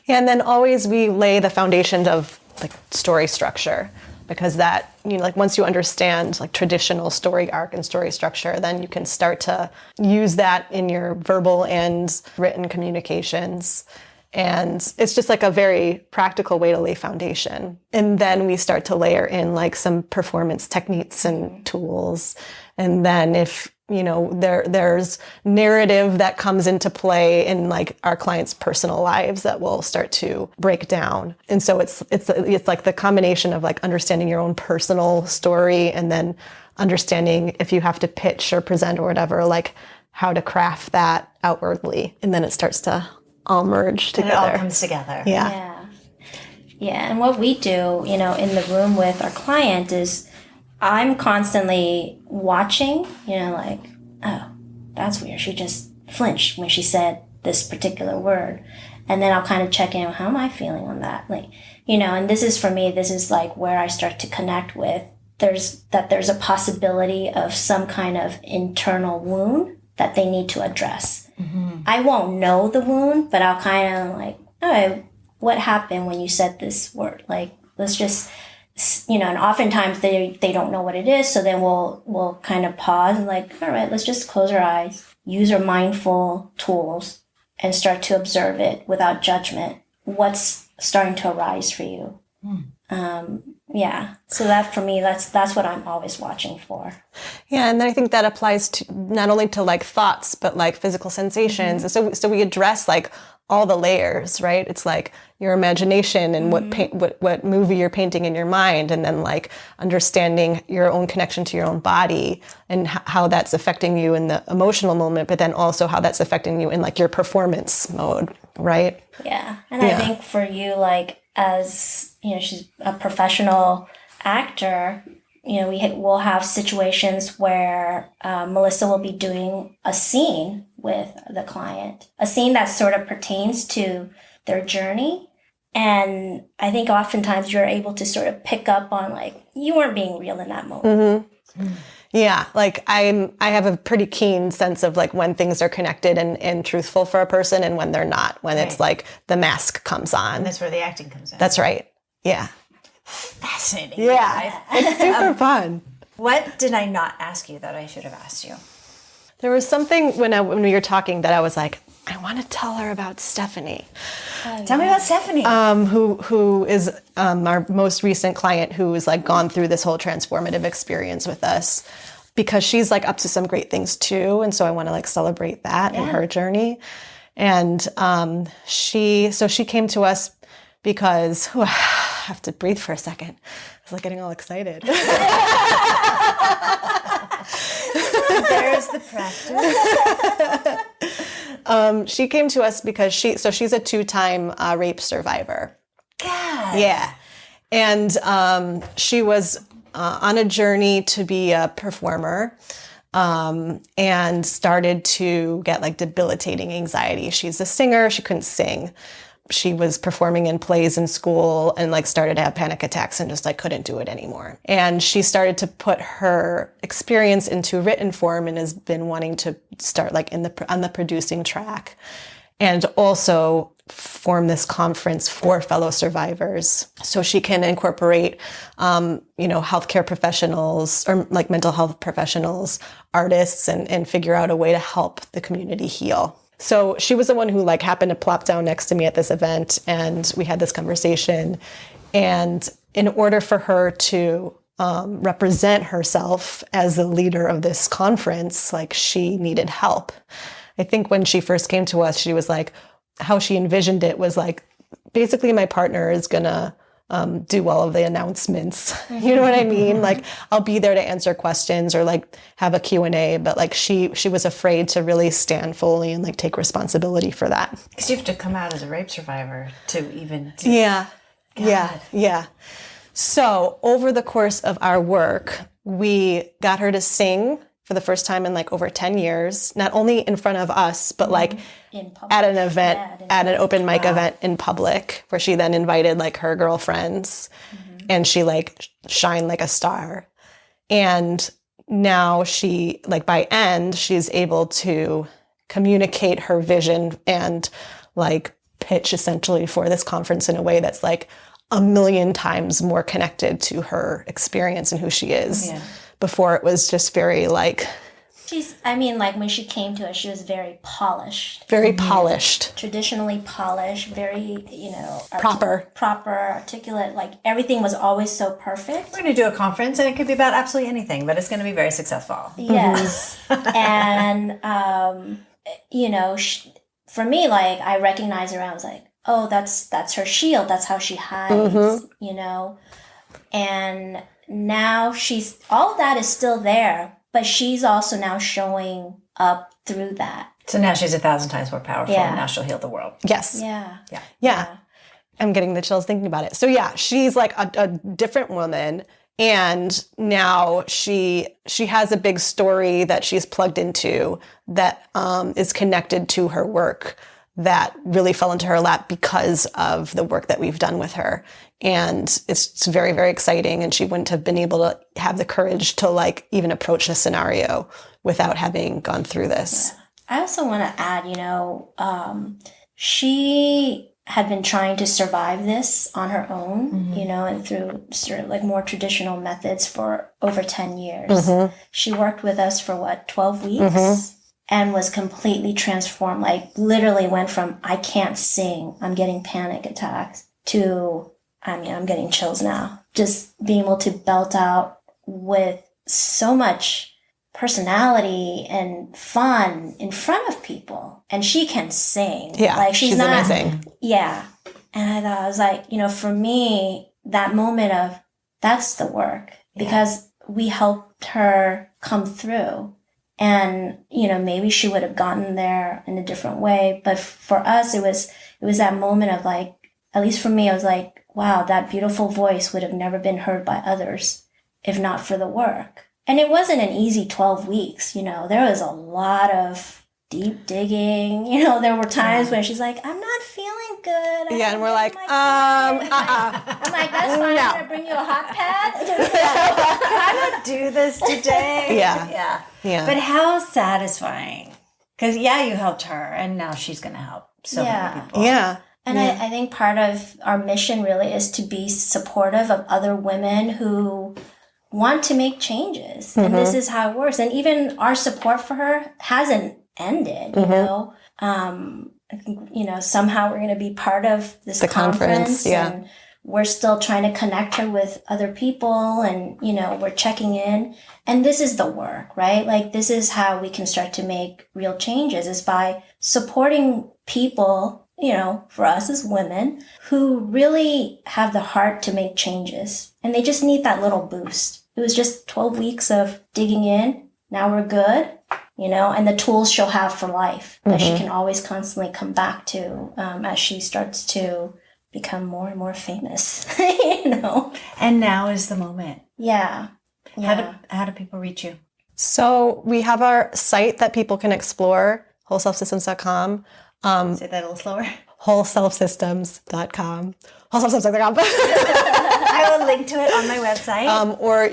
Yeah, and then always we lay the foundation of like story structure. Because that, like once you understand like traditional story arc and story structure, then you can start to use that in your verbal and written communications. And it's just like a very practical way to lay foundation. And then we start to layer in like some performance techniques and tools. And then if, there's narrative that comes into play in like our clients' personal lives that will start to break down. And so it's like the combination of like understanding your own personal story and then understanding if you have to pitch or present or whatever, like how to craft that outwardly. And then it starts to all merge together. And it all comes together. Yeah. Yeah. And what we do, in the room with our client is I'm constantly watching, like, oh, that's weird. She just flinched when she said this particular word. And then I'll kind of check in, how am I feeling on that? Like, and this is for me, this is like where I start to connect with there's a possibility of some kind of internal wound that they need to address. Mm-hmm. I won't know the wound, but I'll kind of like, all right, what happened when you said this word? Like, let's just, and oftentimes they don't know what it is. So then we'll kind of pause and like, all right, let's just close our eyes, use our mindful tools and start to observe it without judgment. What's starting to arise for you? So that for me, that's what I'm always watching for. Yeah, and then I think that applies to not only to like thoughts, but like physical sensations. Mm-hmm. So we address like all the layers, right? It's like your imagination and what movie you're painting in your mind, and then like understanding your own connection to your own body and how that's affecting you in the emotional moment, but then also how that's affecting you in like your performance mode, right? Yeah, and I think for you, like as she's a professional actor, we'll have situations where Melissa will be doing a scene with the client, a scene that sort of pertains to their journey. And I think oftentimes you're able to sort of pick up on like, you weren't being real in that moment. Mm-hmm. Yeah, like I have a pretty keen sense of like when things are connected and truthful for a person and when they're not, when it's like the mask comes on. And that's where the acting comes in. That's right. Yeah. Fascinating. Yeah. It's super fun. What did I not ask you that I should have asked you? There was something when we were talking that I was like, I want to tell her about Stephanie. Tell me about Stephanie. Who is our most recent client who has like gone through this whole transformative experience with us, because she's like up to some great things too. And so I want to like celebrate that in her journey. And she came to us because I have to breathe for a second. I was like getting all excited. There's the practice. She came to us because she's a 2-time rape survivor. God. Yeah. And she was on a journey to be a performer and started to get like debilitating anxiety. She's a singer. She couldn't sing. She was performing in plays in school and like started to have panic attacks and just like couldn't do it anymore. And she started to put her experience into written form and has been wanting to start like on the producing track, and also form this conference for fellow survivors so she can incorporate, healthcare professionals or like mental health professionals, artists, and figure out a way to help the community heal. So she was the one who like happened to plop down next to me at this event, and we had this conversation. And in order for her to represent herself as the leader of this conference, like she needed help. I think when she first came to us, she was like, how she envisioned it was like, basically my partner is gonna do all of the announcements. You know what I mean? Like I'll be there to answer questions or like have a Q&A, but like she was afraid to really stand fully and like take responsibility for that. Because you have to come out as a rape survivor to even do. Yeah. Yeah. So over the course of our work, we got her to sing for the first time in like over 10 years, not only in front of us, but like at an event, at an open mic event in public, where she then invited like her girlfriends and she like shined like a star. And now she, like by end, she's able to communicate her vision and like pitch essentially for this conference in a way that's like a million times more connected to her experience and who she is. Yeah. Before it was just very like... like when she came to us, she was very polished. Very polished. Traditionally polished, very, proper, articulate. Like everything was always so perfect. We're going to do a conference and it could be about absolutely anything, but it's going to be very successful. Yes. And, for me, like I recognized her, I was like, oh, that's her shield. That's how she hides, and now all of that is still there, but she's also now showing up through that. So now she's 1,000 times more powerful, and now she'll heal the world. Yes. Yeah. I'm getting the chills thinking about it. So yeah, she's like a different woman, and now she has a big story that she's plugged into that is connected to her work that really fell into her lap because of the work that we've done with her. And it's very, very exciting. And she wouldn't have been able to have the courage to like even approach a scenario without having gone through this. Yeah. I also want to add, she had been trying to survive this on her own, and through sort of like more traditional methods for over 10 years. She worked with us for 12 weeks? And was completely transformed, like literally went from, I can't sing, I'm getting panic attacks, to, I'm getting chills now. Just being able to belt out with so much personality and fun in front of people. And she can sing. Yeah, like she's not amazing. Yeah. And I thought, I was like, for me, that moment of, that's the work. Because we helped her come through. And, maybe she would have gotten there in a different way. But for us, it was that moment of like, at least for me, I was like, wow, that beautiful voice would have never been heard by others if not for the work. And it wasn't an easy 12 weeks. There was a lot of deep digging. There were times when she's like, I'm not feeling good. And we're like, I'm like, that's fine. No. I'm going to bring you a hot pad. Can I not do this today? Yeah. But how satisfying. Because, you helped her, and now she's going to help so many people. Yeah. And I think part of our mission really is to be supportive of other women who want to make changes. And this is how it works. And even our support for her hasn't ended, I think, somehow we're going to be part of this conference. And we're still trying to connect her with other people, and, we're checking in. And this is the work, right? Like, this is how we can start to make real changes, is by supporting people, for us as women, who really have the heart to make changes. And they just need that little boost. It was just 12 weeks of digging in. Now we're good. you know, and the tools she'll have for life that she can always constantly come back to as she starts to become more and more famous, you know. And now is the moment. Yeah. How do people reach you? So we have our site that people can explore, wholeselfsystems.com. Say that a little slower. wholeselfsystems.com. wholeselfsystems.com. I will link to it on my website. Or,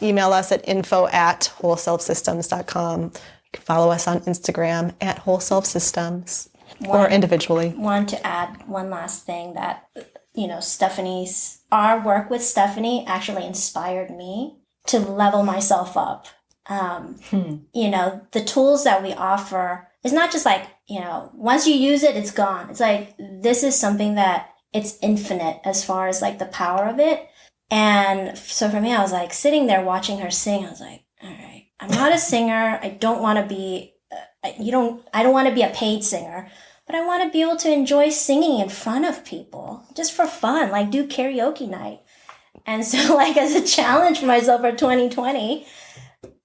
email us at info@wholeselfsystems.com. You can follow us on Instagram at wholeselfsystems or individually. Want to add one last thing that, our work with Stephanie actually inspired me to level myself up. The tools that we offer is not just like, once you use it, it's gone. It's like, this is something that it's infinite as far as like the power of it. And so for me, I was like sitting there watching her sing. I was like, all right, I'm not a singer. I don't want to be, I don't want to be a paid singer, but I want to be able to enjoy singing in front of people just for fun, like do karaoke night. And so like as a challenge for myself for 2020,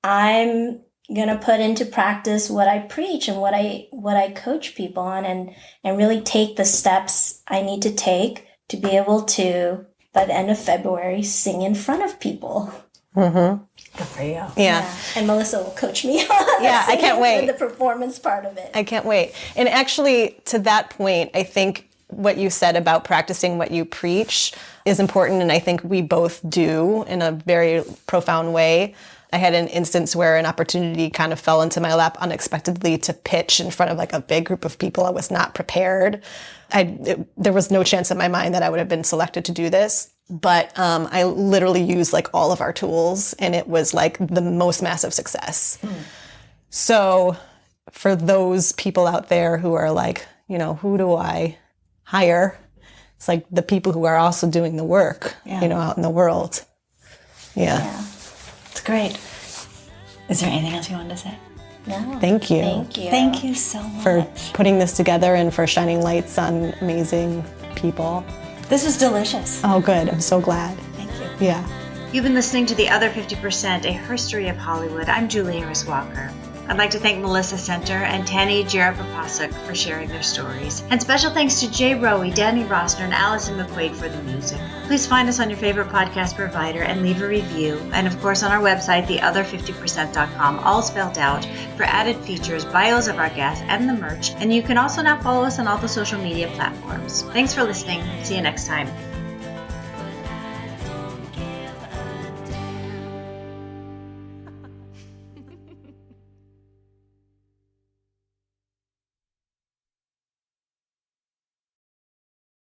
I'm going to put into practice what I preach and what I coach people on and really take the steps I need to take to be able to, by the end of February, sing in front of people. Mm-hmm. Good for you. Yeah. And Melissa will coach me on I can't wait. the performance part of it. I can't wait. And actually, to that point, I think what you said about practicing what you preach is important, and I think we both do in a very profound way. I had an instance where an opportunity kind of fell into my lap unexpectedly to pitch in front of like a big group of people. I was not prepared. There was no chance in my mind that I would have been selected to do this. But I literally used like all of our tools, and it was like the most massive success. So for those people out there who are like, who do I hire? It's like the people who are also doing the work, out in the world. Yeah. It's great. Is there anything else you wanted to say? No. Thank you. Thank you. Thank you so much. For putting this together and for shining lights on amazing people. This is delicious. Oh, good. I'm so glad. Thank you. Yeah. You've been listening to The Other 50%, a history of Hollywood. I'm Julie Harris Walker. I'd like to thank Melissa Center and Tanny Jiraprapasuke for sharing their stories. And special thanks to Jay Rowe, Danny Rossner, and Allison McQuaid for the music. Please find us on your favorite podcast provider and leave a review. And of course on our website, theother50%.com, all spelled out, for added features, bios of our guests, and the merch. And you can also now follow us on all the social media platforms. Thanks for listening. See you next time.